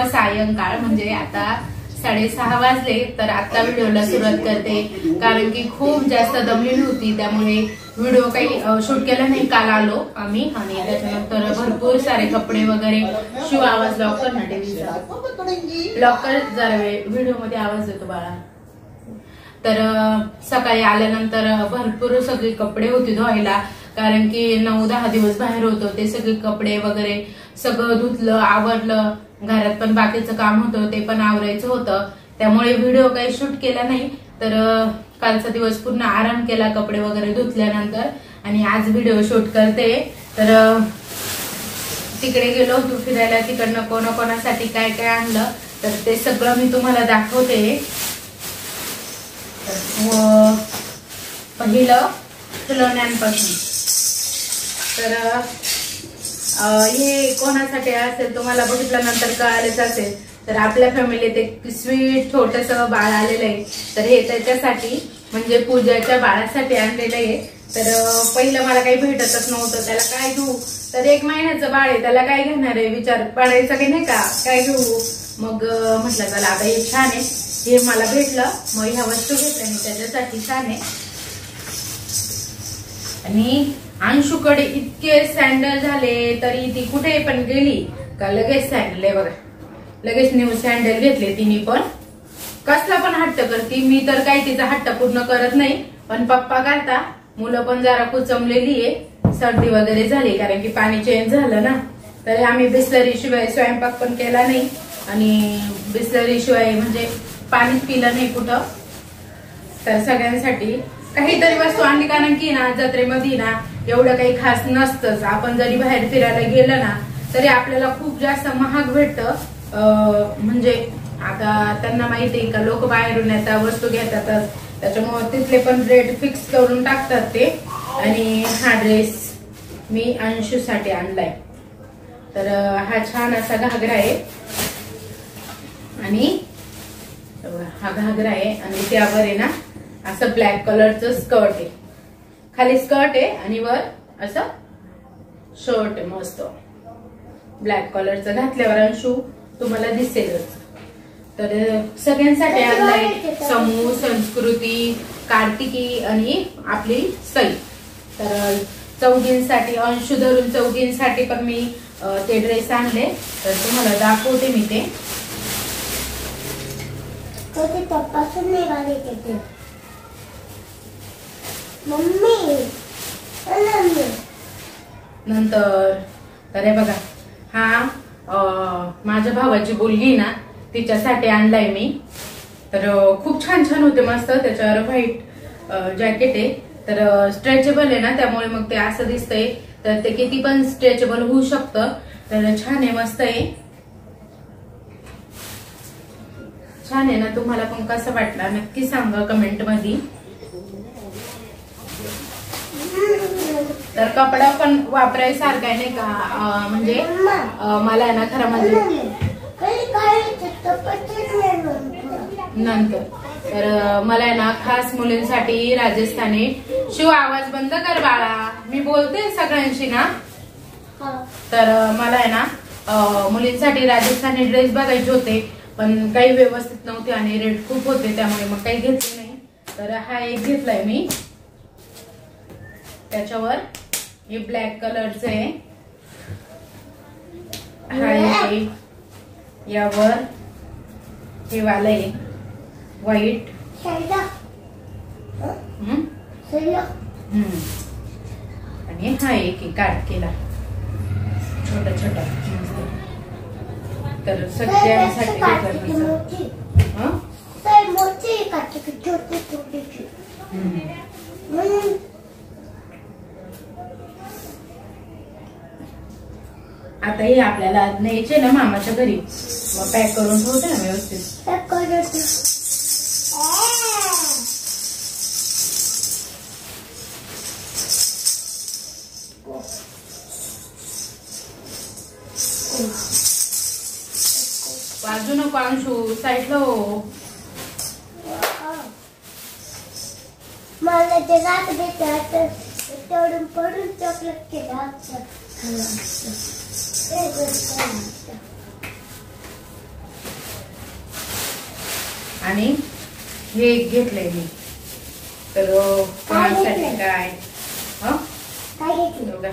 सायंकाळ म्हणजे आता 6:30 वाजले. तर आता व्हिडिओला सुरुवात करते कारण की खूप जास्त दमलेली होती, त्यामुळे व्हिडिओ काही शूट केला नाही. काल आलो आम्ही आणि त्याच्यानंतर भरपूर सारे कपडे वगैरे. शिव आवाज लॉक कर ना, टीव्हीचा लॉक कर जरा, व्हिडिओ मध्ये आवाज येतो बाळा. तर सकाळी आल्यानंतर भरपूर सगळे कपडे होते धुवायला, कारण की 9-10 दिवस बाहेर होतो. ते सगळे कपडे वगैरे सगळं धुतलं, आवरलं. घरात पण बाकीचं काम होतं ते पण आवरायचं होतं, त्यामुळे व्हिडिओ काही शूट केला नाही. तर कालचा दिवस पूर्ण आराम केला कपडे वगैरे धुतल्यानंतर, आणि आज व्हिडिओ शूट करते. तर तिकडे गेलो होतो फिरायला, तिकडनं कोणाकोणासाठी काय काय आणलं तर ते सगळं मी तुम्हाला दाखवते. पहिलं खिलौण्यांपासून. तर हे कोणासाठी असेल तुम्हाला बघितल्यानंतर कळालेच असेल. तर आपल्या फॅमिलीत एक स्वीट छोटस बाळ आलेलं आहे, तर हे त्याच्यासाठी म्हणजे पूजाच्या बाळासाठी आणलेलं आहे. तर पहिलं मला काही भेटतच नव्हतं, त्याला काय घेऊ. तर 1 महिन्याचं बाळ आहे, त्याला काय घेणार आहे विचार पडायचा की नाही का, काय घेऊ. मग म्हटलं चला आता हे छान आहे, हे मला भेटलं, मग ह्या वस्तू घेतल्या मी त्याच्यासाठी. छान आहे. आणि अंशूकडे इतके सँडल झाले, तरी ती कुठे पण गेली का लगेच सँडल आहे बघा, लगेच न्यू सँडल घेतले तिने. पण कसला पण हट्ट करते, मी तर काही तिचा हट्ट पूर्ण करत नाही, पण पप्पा करता. मुलं पण जरा कुचमलेली आहे, सर्दी वगैरे झाली कारण की पाणी चेंज झालं ना. तर आम्ही बिस्लरी शिवाय स्वयंपाक पण केला नाही, आणि बिस्लरी शिवाय म्हणजे पाणीच पिलं नाही कुठं. तर सगळ्यांसाठी काहीतरी वस्तू आणली, कारण की ना जत्रेमध्ये ना एवढं काही खास नसतंच. आपण जरी बाहेर फिरायला गेलं ना तरी आपल्याला खूप जास्त महाग भेटतं. म्हणजे आता त्यांना माहिती आहे का लोक बाहेरून येतात वस्तू घेतातच, त्याच्यामुळे तिथले पण रेट फिक्स करून टाकतात ते. आणि हा ड्रेस मी अंशूसाठी आणलाय. तर हा छान असा घागरा आहे, आणि हा घागरा आहे, आणि त्यावर आहे ना असं ब्लॅक कलरचं स्कर्ट आहे. खाली स्कर्ट आहे आणि वर असं शर्ट आहे मस्त ब्लॅक कलरचं. घातल्यावर अंशू तुम्हाला दिसेलच. तर सगळ्यांसाठी आणलाय. समूह, संस्कृती, कार्तिकी आणि आपली सई. तर चौघींसाठी, अंशू धरून चौघींसाठी पण मी ते ड्रेस आणले. तर तुम्हाला दाखवते मी ते. पप्पापासून निघाले ते मम्मी नंतर. तर हे बघा, हा माझ्या भावाची मुलगी ना तिच्यासाठी आणलाय मी. तर खूप छान छान होते मस्त. त्याच्यावर व्हाईट जॅकेट आहे, तर स्ट्रेचेबल आहे ना, त्यामुळे मग ते असं दिसतंय. तर ते किती पण स्ट्रेचेबल होऊ शकतं. तर छान आहे, मस्त आहे, छान आहे ना. तुम्हाला पण कसं वाटलं नक्की सांगा कमेंट मध्ये. तर कपडा पण वापरायसारखा आहे नाही का, म्हणजे मला ना खरं म्हणजे नंतर. तर मला ना खास मुलींसाठी राजस्थानी. शिव आवाज बंद कर बाळा, मी बोलते सगळ्यांशी ना. तर मला आहे ना मुलींसाठी राजस्थानी ड्रेस बघायचे होते, पण काही व्यवस्थित नव्हते आणि रेट खूप होते, त्यामुळे मग काही घेतले नाही. तर हा एक घेतलाय मी. त्याच्यावर हे ब्लॅक कलरचे आहे, हा आहे. यावर हे वाला आहे व्हाईट. आणि हा एक काट केला छोटा छोटा. तर सगळ्यांसाठी आता हे आपल्याला न्यायचे ना मामाच्या घरी, मग पॅक करून ठेवते ना व्यवस्थित. वाजू नको अंशू, साईडला हो. मला ते रात देतात तेवढून पडून चॉकलेट केला. आणि हे घेतलंय मी तर कोणासाठी काय काय घेतलं बघा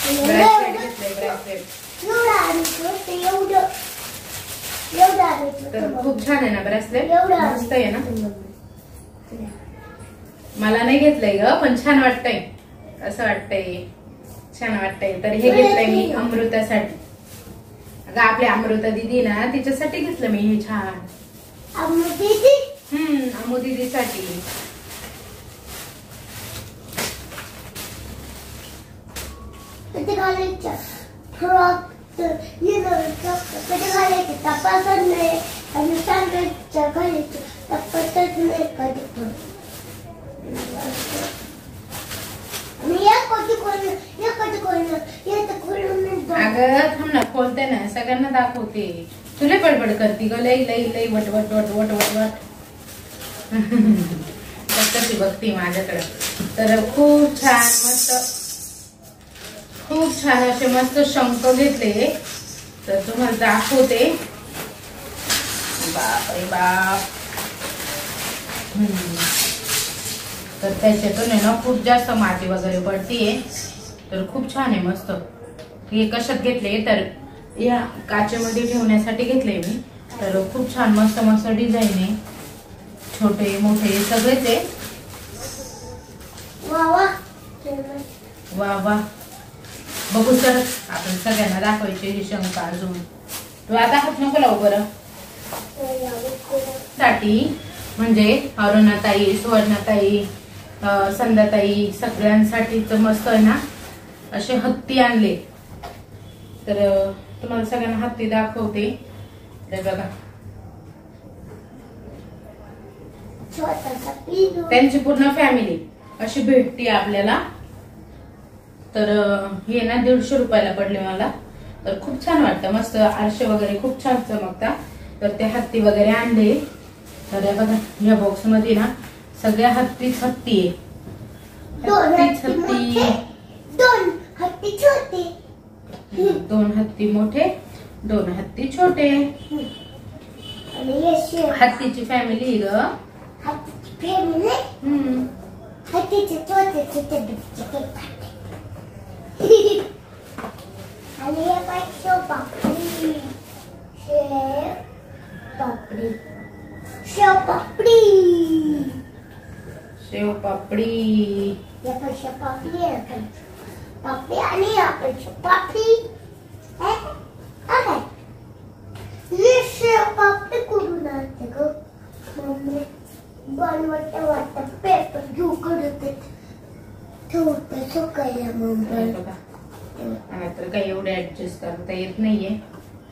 ब्रेसलेट घेतलंय ब्रेसलेट तर खूप छान आहे ना ब्रेसलेट मस्त आहे ना मला नाही घेतलंय ग पण छान वाटतंय असं वाटतंय छान वाटतंय तर हे घेतलंय मी अमृतासाठी अगं आपली अमृता दीदी ना तिच्यासाठी घेतलं मी हे छान अमू दीदीसाठी फ्रॉक घालायचे तपासत नाही आणि सांगायचं घालायचं तपासत नाही कधी पण अगं थांब ना खोलते ना सगळ्यांना दाखवते तुला बडबड करते ग लई लई लई वट वट वट वट वट वट कशी बघते माझ्याकडे तर खूप छान मस्त खूप छान असे मस्त शंख घेतले तर तुम्हाला दाखवते बाप रे बाप तर त्याच्यातून आहे ना खूप जास्त माती वगैरे पडतीये तर खूप छान आहे मस्त हे कशात घेतले तर या काचेमध्ये ठेवण्यासाठी घेतले मी तर खूप छान मस्त मस्त डिझाईन आहे छोटे मोठे सगळेच आहे वा वा बघू सर आपण सगळ्यांना दाखवायचे हे शंख अजून तू आता हात नको लावू बरं साठी म्हणजे अरुणाताई सुवर्णाताई संध्याताई सगळ्यांसाठीच मस्त आहे ना असे हत्ती आणले तर तुम्हाला सगळ्यांना हत्ती दाखवते तर बघा त्यांची पूर्ण फॅमिली अशी भेटते आपल्याला तर हे ना 150 रुपयाला पडले मला तर खूप छान वाटतं मस्त आरशे वगैरे खूप छान चमकतात तर ते हत्ती वगैरे आणले तर बघा या बॉक्स मध्ये ना सगळ्या हत्तीच हत्ती आहे दोन हत्ती मोठे 2 हत्ती छोटे हत्तीची फॅमिली ग हत्तीचे छोटे छोटे आणि हे काय शेवपापडी शेवपापडी शेवपापडी शेवपापडी या पण शेवपापडी आहे पापडी आणि आपण शेवपापडी आहे हे शेवपापडी कुठून आणते ग मम्मी बनवता वाटतं पेपर घेऊ करत ठेवते सुकायला मम्मी मला तर काही एवढे ऍडजस्ट करता येत नाहीये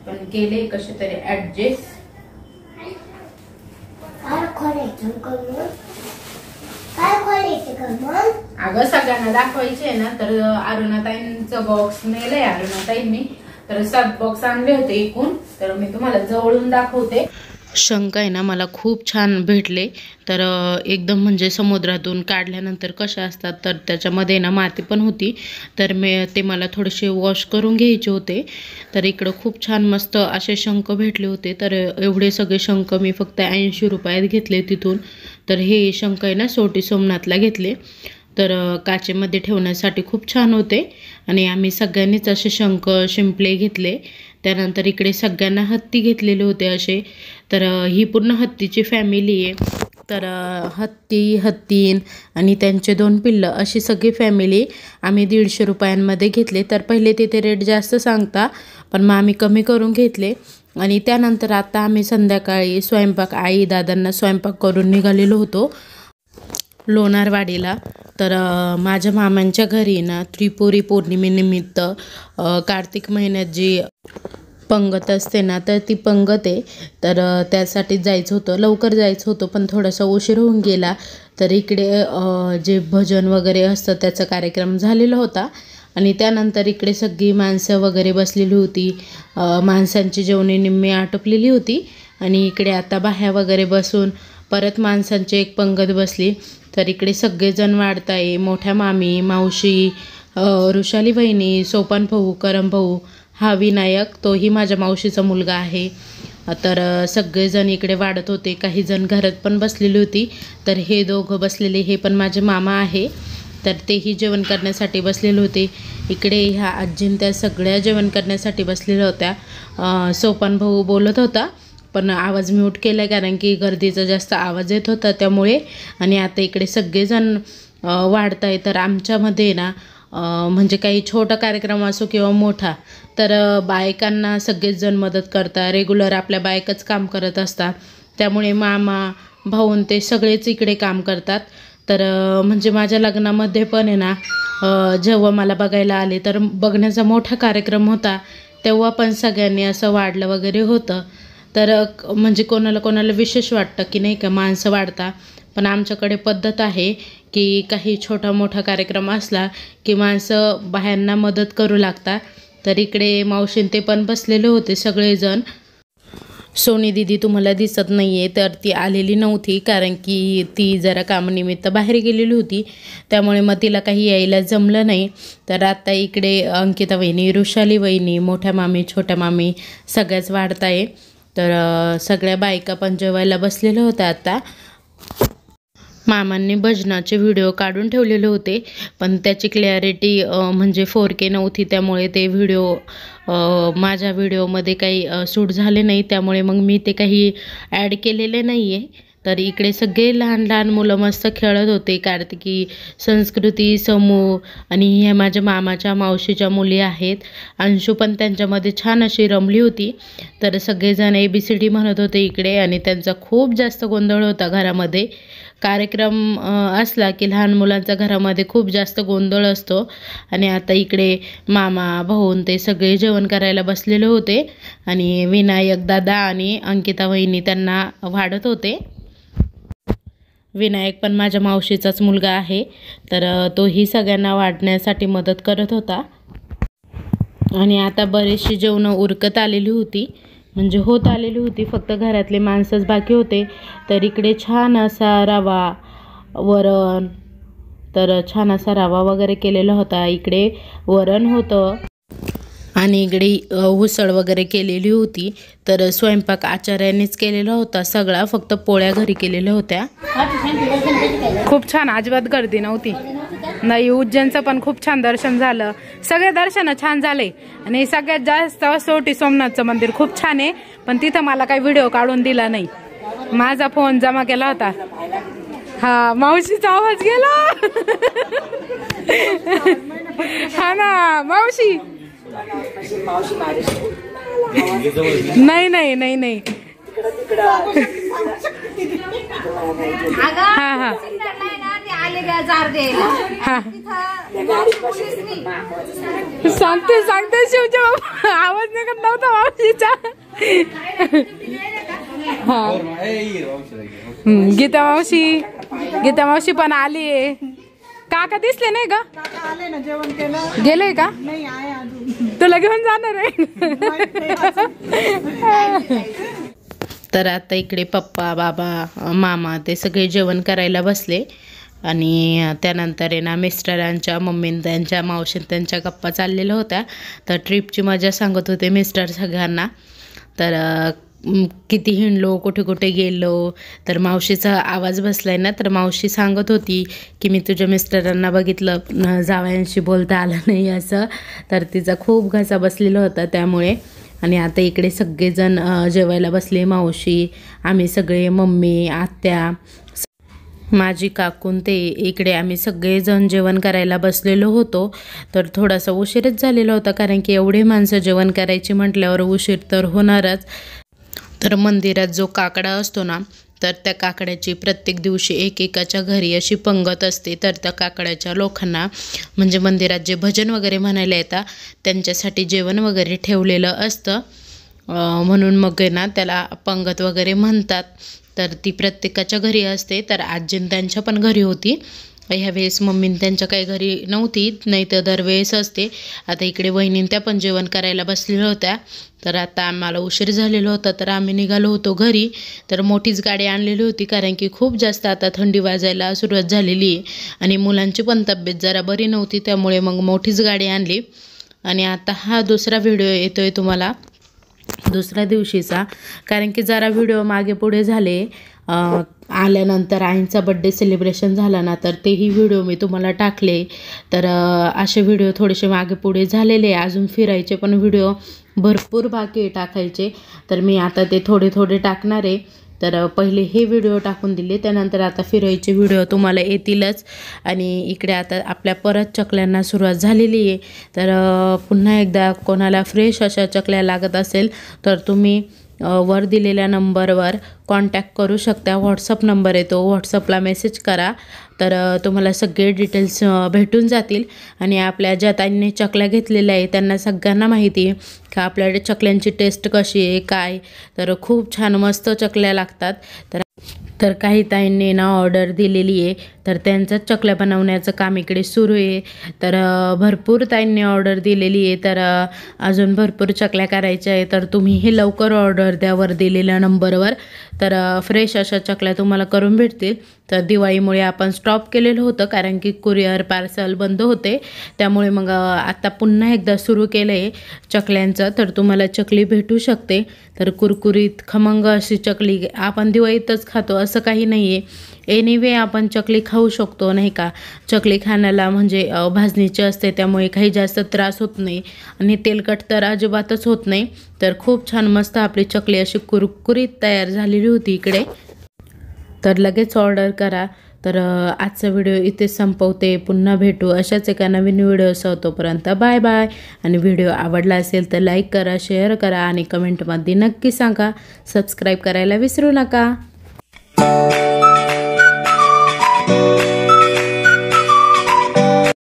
पण केले कसे तरी ऍडजस्ट अगं सगळ्यांना दाखवायचे ना तर अरुणाताईंचं बॉक्स नेलंय अरुणाताईंनी तर 7 बॉक्स आणले होते एकूण तर मी तुम्हाला जवळून दाखवते शंख आहे ना मला खूप छान भेटले तर एकदम म्हणजे समुद्रातून काढल्यानंतर कशा असतात तर त्याच्यामध्ये ना माती पण होती तर ते मला थोडेसे वॉश करून घ्यायचे होते तर इकडं खूप छान मस्त असे शंख भेटले होते तर एवढे सगळे शंख मी फक्त 80 रुपयात घेतले तिथून तर हे शंख आहे ना सोटी सोमनाथला घेतले तर काचेमध्ये ठेवण्यासाठी खूप छान होते आणि आम्ही सगळ्यांनीच असे शंख शिंपले घेतले त्यानंतर इकडे सगळ्यांना हत्ती घेतलेले होते असे तर ही पूर्ण हत्तीची फॅमिली आहे तर हत्तीन आणि त्यांचे 2 पिल्लं अशी सगळी फॅमिली आम्ही 150 रुपयांमध्ये घेतले तर पहिले तिथे रेट जास्त सांगता पण मग आम्ही कमी करून घेतले आणि त्यानंतर आता आम्ही संध्याकाळी स्वयंपाक आई दादांना स्वयंपाक करून निघालेलो होतो लोणारवाडीला तर माझ्या मामांच्या घरी ना त्रिपुरी पौर्णिमेनिमित्त कार्तिक महिन्यात जी पंगत असते ना तर ती पंगत आहे तर त्यासाठी जायचं होतं लवकर जायचं होतं पण थोडासा उशीर होऊन गेला तर इकडे जे भजन वगैरे असतं त्याचा कार्यक्रम झालेला होता आणि त्यानंतर इकडे सगळी माणसं वगैरे बसलेली होती माणसांची जेवणे निम्मी आटोपलेली होती आणि इकडे आता बाह्या वगैरे बसून परत माणसांची एक पंगत बसली तर इकडे सगळेजण वाढताय मोठ्या मामी मावशी ऋषाली बहिणी सोपान भाऊ करम भाऊ हा विनायक तोही माझ्या मावशीचा मुलगा आहे तर सगळेजण इकडे वाढत होते, काही जण घरात पण बसलेली होती. तर हे दोघं बसलेले हे पण माझे मामा आहे, तर तेही जेवण करण्यासाठी बसलेले होते. इकडे ह्या आजीन त्या सगळ्या जेवण करण्यासाठी बसलेल्या होत्या. सोपान भाऊ बोलत होता पण आवाज म्यूट केला कारण की गर्दीचा जास्त आवाज येत होता त्यामुळे. आणि आता इकडे सगळेजण वाढत आहे. तर आमच्यामध्ये ना म्हणजे काही छोटा कार्यक्रम असो किंवा मोठा, तर बायकांना सगळेच जण मदत करतात. रेग्युलर आपल्या बायकाच काम करत असतात, त्यामुळे मामा भाऊन ते सगळेच इकडे काम करतात. तर म्हणजे माझ्या लग्नामध्ये पण आहे ना, जेव्हा मला बघायला आले तर बघण्याचा मोठा कार्यक्रम होता, तेव्हा पण सगळ्यांनी असं वाढलं वगैरे होतं. तर म्हणजे कोणाला कोणाला विशेष वाटतं की नाही का माणसं वाढता, पण आमच्याकडे पद्धत आहे की काही छोटा मोठा कार्यक्रम असला की माणसं बायांना मदत करू लागतात. तर इकडे मावशीन ते पण बसलेले होते सगळेजण. सोनी दीदी तुम्हाला दिसत नाही आहे, तर ती आलेली नव्हती कारण की ती जरा कामानिमित्त बाहेर गेलेली होती, त्यामुळे मग तिला काही यायला जमलं नाही. तर आता इकडे अंकिता वहिनी, रुशाली वहिनी, मोठ्या मामी, छोट्या मामी सगळ्याच वाढत आहे. तर सगळ्या बायका पण जेवायला बसलेल्या होत्या. आता मामांनी भजनाचे व्हिडिओ काढून ठेवलेले होते, पण त्याची क्लॅरिटी म्हणजे 4K नव्हती, त्यामुळे ते व्हिडिओ माझ्या व्हिडिओमध्ये काही शूट झाले नाही, त्यामुळे मग मी ते काही ॲड केलेले नाही आहे. तर इकडे सगळे लहान लहान मुलं मस्त खेळत होते. कार्तिकी, संस्कृती, समूह आणि ह्या माझ्या मामाच्या मावशीच्या मुली आहेत. अंशू पण त्यांच्यामध्ये छान अशी रमली होती. तर सगळेजण ABCD म्हणत होते इकडे आणि त्यांचा खूप जास्त गोंधळ होता घरामध्ये. कार्यक्रम असला की लहान मुलांचा घरामध्ये खूप जास्त गोंधळ असतो. आणि आता इकडे मामा भाऊन ते सगळे जेवण करायला बसलेले होते आणि विनायक दादा आणि अंकिता वहिनी त्यांना वाढत होते. विनायक पण माझ्या मावशीचाच मुलगा आहे, तर तोही सगळ्यांना वाढण्यासाठी मदत करत होता. आणि आता बरीचशी जेवणं उरकत आलेली होती, म्हणजे होत आलेली होती, फक्त घरातले माणसंच बाकी होते. तर इकडे छान असा रवा, वरण, तर छान असा रवा वगैरे केलेला होता. इकडे वरण होतं आणि इकडे उसळ वगैरे केलेली होती. तर स्वयंपाक आचार्यानेच केलेला होता सगळा, फक्त पोळ्या घरी केलेल्या होत्या. खूप छान, अजिबात गर्दी नव्हती. नाही, उज्जैनचं पण खूप छान दर्शन झालं. सगळे दर्शन छान झाले. आणि सगळ्यात जास्त सोटी सोमनाथचं मंदिर खूप छान आहे, पण तिथं मला काही व्हिडिओ काढून दिला नाही, माझा फोन जमा केला होता. हा, मावशीचा आवाज गेला. हा ना मावशी. नाही नाही नाही नाही. हा हा सांगते सांगते शिवच्या आवाज निघत नव्हता मावशीचा. हा, गीता मावशी पण आली आहे. काका दिसले नाही का? आले ना, जेवण केलं. गेले का? नाही, आहे अजून. तुला घेऊन जाणार आहे. तर आता इकडे पप्पा, बाबा, मामा ते सगळे जेवण करायला बसले. आणि त्यानंतर आहे ना मिस्टरांच्या, मम्मीन त्यांच्या, मावशीन त्यांच्या गप्पा चाललेल्या होत्या. तर ट्रिपची मजा सांगत होते मिस्टर सगळ्यांना. तर किती हिंडलो, कुठे कुठे गेलो. तर मावशीचा आवाज बसलाय ना, तर मावशी सांगत होती की मी तुझ्या मिस्टरांना बघितलं, जावयांशी बोलता आलं नाही असं. तर तिचा खूप घसा बसलेला होता त्यामुळे. आणि आता इकडे सगळेजण जेवायला बसले. मावशी, आम्ही सगळे, मम्मी, आत्या, माझी काकून ते, इकडे आम्ही सगळेजण जेवण करायला बसलेलो होतो. तर थोडासा उशीरच झालेला होता कारण की एवढे माणसं जेवण करायची म्हटल्यावर उशीर तर होणारच. तर मंदिरात जो काकडा असतो ना, तर त्या काकड्याची प्रत्येक दिवशी एकेकाच्या घरी अशी पंगत असते. तर त्या काकड्याच्या लोकांना म्हणजे मंदिरात जे भजन वगैरे म्हणायला येतात त्यांच्यासाठी जेवण वगैरे ठेवलेलं असतं, म्हणून मग आहे ना त्याला पंगत वगैरे म्हणतात. तर ती प्रत्येकाच्या घरी असते. तर आजीन त्यांच्या पण घरी होती. ह्यावेळेस मम्मीन त्यांच्या काही घरी नव्हती, नाही तर दरवेळेस असते. आता इकडे वहिनीन त्या पण जेवण करायला बसलेल्या होत्या. तर आता आम्हाला उशीर झालेला होता, तर आम्ही निघालो होतो घरी. तर मोठीच गाडी आणलेली होती कारण की खूप जास्त आता थंडी वाजायला सुरुवात झालेली आहे आणि मुलांची पण तब्येत जरा बरी नव्हती, त्यामुळे मग मोठीच गाडी आणली. आणि आता हा दुसरा व्हिडिओ येतोय तुम्हाला. दुसऱ्या दिवशीचा, कारण की जरा व्हिडिओ मागे पुढे झाले. आल्यानंतर आईंचा बड्डे सेलिब्रेशन झाला ना, तर तेही व्हिडिओ मी तुम्हाला टाकले. तर असे व्हिडिओ थोडेसे मागे पुढे झालेले. अजून फिरायचे पण व्हिडिओ भरपूर बाकी आहे टाकायचे, तर मी आता ते थोडे थोडे टाकणार आहे. तर पहिले हे व्हिडिओ टाकून दिले, त्यानंतर आता फिरायचे व्हिडिओ तुम्हाला येतीलच. आणि इकडे आता आपल्या परत चकल्यांना सुरुवात झालेली आहे. तर पुन्हा एकदा कोणाला फ्रेश अशा चकल्या लागत असेल तर तुम्ही वर दिलेल्या नंबरवर कॉन्टॅक्ट करू शकता. व्हॉट्सअप नंबर आहे तो, व्हॉट्सअपला मेसेज करा तर तुम्हाला सगळे डिटेल्स भेटून जातील. आणि आपल्या ज्या ताईंनी चकल्या घेतलेल्या आहे त्यांना सगळ्यांना माहिती आहे का आपल्याकडे चकल्यांची टेस्ट कशी आहे काय. तर खूप छान मस्त चकल्या लागतात. तर काही ताईंनी ना ऑर्डर दिलेली आहे, तर त्यांचंच चकल्या बनवण्याचं काम इकडे सुरू आहे. तर भरपूर ताईंनी ऑर्डर दिलेली आहे, तर अजून भरपूर चकल्या करायच्या आहे. तर तुम्ही हे लवकर ऑर्डर द्या वर दिलेल्या नंबरवर, तर फ्रेश अशा चकल्या तुम्हाला करून भेटतील. तर दिवाळीमुळे आपण स्टॉप केलेलं होतं, कारण की कुरिअर पार्सल बंद होते, त्यामुळे मग आता पुन्हा एकदा सुरू केलं आहे चकल्यांचं. तर तुम्हाला चकली भेटू शकते. तर कुरकुरीत खमंग अशी चकली आपण दिवाळीतच खातो असं काही नाही आहे. एनिवे आपण चकली खाऊ शकतो नाही का. चकली खाण्याला म्हणजे भाजणीची असते, त्यामुळे काही जास्त त्रास होत नाही आणि तेलकट तर अजिबातच होत नाही. तर खूप छान मस्त आपली चकली अशी कुरकुरीत तयार झालेली होती इकडे. तर लगेच ऑर्डर करा. तर आजचा व्हिडिओ इथेच संपवते. पुन्हा भेटू अशाच एका नवीन व्हिडिओसह. तोपर्यंत बाय बाय. आणि व्हिडिओ आवडला असेल तर लाईक करा, शेअर करा आणि कमेंटमध्ये नक्की सांगा. सबस्क्राईब करायला विसरू नका.